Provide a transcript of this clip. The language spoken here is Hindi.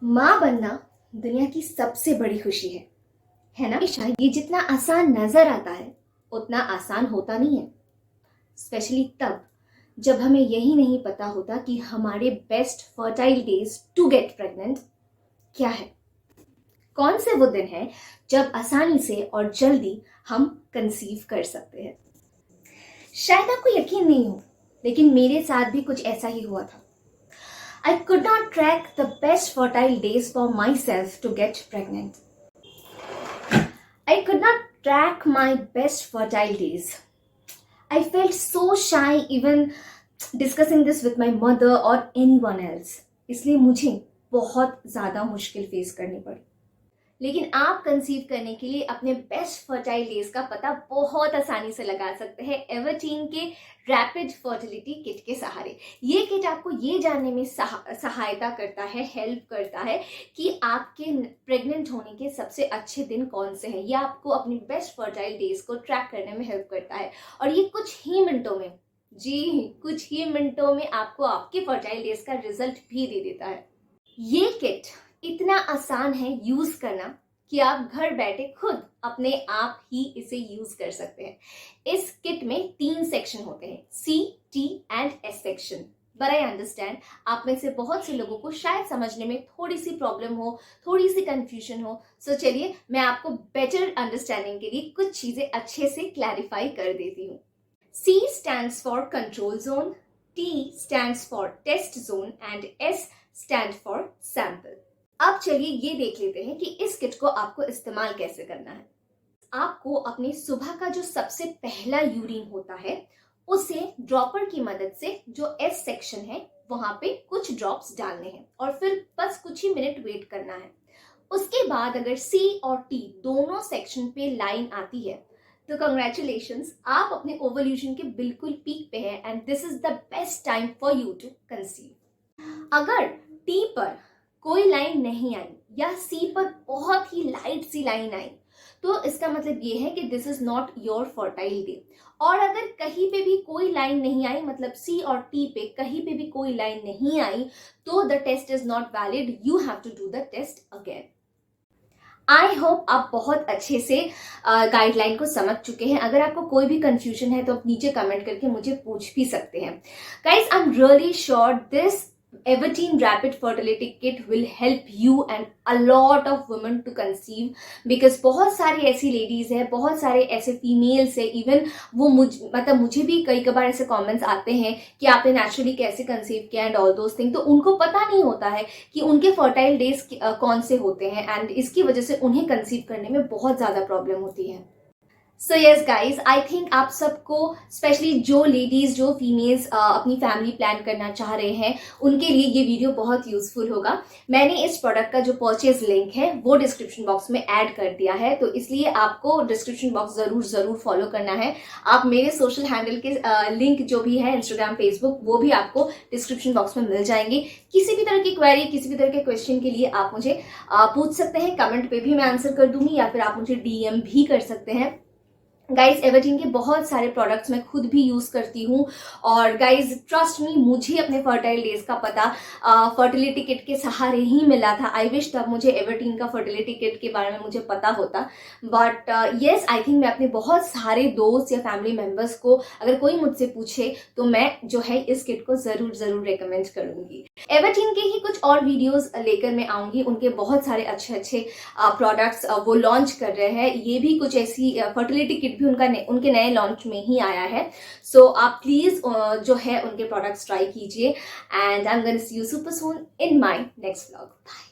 माँ बनना दुनिया की सबसे बड़ी खुशी है ना? शायद ये जितना आसान नजर आता है उतना आसान होता नहीं है, स्पेशली तब जब हमें यही नहीं पता होता कि हमारे best fertile days to get pregnant क्या है। कौन से वो दिन है जब आसानी से और जल्दी हम कंसीव कर सकते हैं। शायद आपको यकीन नहीं हो, लेकिन मेरे साथ भी कुछ ऐसा ही हुआ था। I could not track the best fertile days for myself to get pregnant. I could not track my best fertile days. I felt so shy even discussing this with my mother or anyone else. इसलिए मुझे बहुत ज़्यादा मुश्किल फेस करनी पड़ी। लेकिन आप कंसीव करने के लिए अपने बेस्ट फर्टाइल डेज का पता बहुत आसानी से लगा सकते हैं एवर्टीन के रैपिड फर्टिलिटी किट के सहारे। ये किट आपको ये जानने में सहायता करता है, हेल्प करता है कि आपके प्रेग्नेंट होने के सबसे अच्छे दिन कौन से हैं। ये आपको अपनी बेस्ट फर्टाइल डेज को ट्रैक करने में हेल्प करता है और ये कुछ ही मिनटों में, कुछ ही मिनटों में आपको आपके फर्टाइल डेज का रिजल्ट भी दे देता है। ये किट इतना आसान है यूज करना कि आप घर बैठे खुद अपने आप ही इसे यूज कर सकते हैं। इस किट में 3 सेक्शन होते हैं, C, T and S section. But I understand आप में से बहुत से लोगों को शायद समझने में थोड़ी सी प्रॉब्लम हो, थोड़ी सी कंफ्यूजन हो। सो चलिए मैं आपको बेटर अंडरस्टैंडिंग के लिए कुछ चीजें अच्छे से क्लैरिफाई कर देती हूँ। C stands for control zone, T stands for test zone and S stands for sample। अब चलिए ये देख लेते हैं कि इस किट को आपको इस्तेमाल कैसे करना है। आपको अपने सुबह का जो सबसे पहला यूरिन होता है उसे ड्रॉपर की मदद से जो एस सेक्शन है वहां पे कुछ ड्रॉप्स डालने हैं और फिर बस कुछ ही मिनट वेट करना है। उसके बाद अगर सी और टी दोनों सेक्शन पे लाइन आती है तो कंग्रेचुलेशंस, आप अपने ओवल्यूशन के बिल्कुल पीक पे हैं and this is the best time for you to conceive. अगर टी पर कोई लाइन नहीं आई या सी पर बहुत ही लाइट सी लाइन आई तो इसका मतलब ये है कि this is not your fertile day. और अगर कहीं पे भी कोई लाइन नहीं आई, मतलब सी और टी पे कहीं पे भी कोई लाइन नहीं आई, तो the test is not valid, you have to do the test again. I hope आप बहुत अच्छे से गाइडलाइन को समझ चुके हैं। अगर आपको कोई भी कंफ्यूजन है तो आप नीचे कमेंट करके मुझे पूछ भी सकते हैं। Guys, I am really sure this everteen Rapid Fertility Kit will help you and a lot of women to conceive because बहुत सारी ऐसी लेडीज है, बहुत सारे ऐसे फीमेल्स है, इवन वो मुझे भी कई बार ऐसे कमेंट्स आते हैं कि आपने नेचुरली कैसे कंसीव किया एंड ऑल दोस थिंग। तो उनको पता नहीं होता है कि उनके फर्टाइल डेज कौन से होते हैं एंड इसकी वजह से उन्हें कंसीव करने में बहुत ज़्यादा प्रॉब्लम होती है। So yes guys, I think आप सबको, स्पेशली जो लेडीज, जो फीमेल्स अपनी फैमिली प्लान करना चाह रहे हैं, उनके लिए ये वीडियो बहुत यूजफुल होगा। मैंने इस प्रोडक्ट का जो परचेज लिंक है वो डिस्क्रिप्शन बॉक्स में ऐड कर दिया है, तो इसलिए आपको डिस्क्रिप्शन बॉक्स जरूर फॉलो करना है। आप मेरे सोशल हैंडल के लिंक जो भी है, इंस्टाग्राम, फेसबुक, वो भी आपको डिस्क्रिप्शन बॉक्स में मिल जाएंगे। किसी भी तरह की क्वेरी, किसी भी तरह के क्वेश्चन के लिए आप मुझे पूछ सकते हैं, कमेंट पे भी मैं आंसर कर दूंगी या फिर आप मुझे डीएम भी कर सकते हैं। गाइज, एवर्टीन के बहुत सारे प्रोडक्ट्स मैं खुद भी यूज करती हूँ और गाइज ट्रस्ट मी, मुझे अपने फर्टाइल डेज का पता फर्टिलिटी किट के सहारे ही मिला था। आई विश तब मुझे एवर्टीन का फर्टिलिटी किट के बारे में मुझे पता होता। बट येस, आई थिंक मैं अपने बहुत सारे दोस्त या फैमिली मेम्बर्स को, अगर कोई मुझसे पूछे तो मैं जो है इस किट को जरूर रिकमेंड करूंगी। एवर्टीन के ही कुछ और वीडियोस लेकर मैं आऊंगी। उनके बहुत सारे अच्छे प्रोडक्ट्स वो लॉन्च कर रहे हैं। ये भी कुछ ऐसी फर्टिलिटी किट भी उनके नए लॉन्च में ही आया है। सो आप प्लीज जो है उनके प्रोडक्ट्स ट्राई कीजिए and I am going to see you super soon in my next vlog. Bye.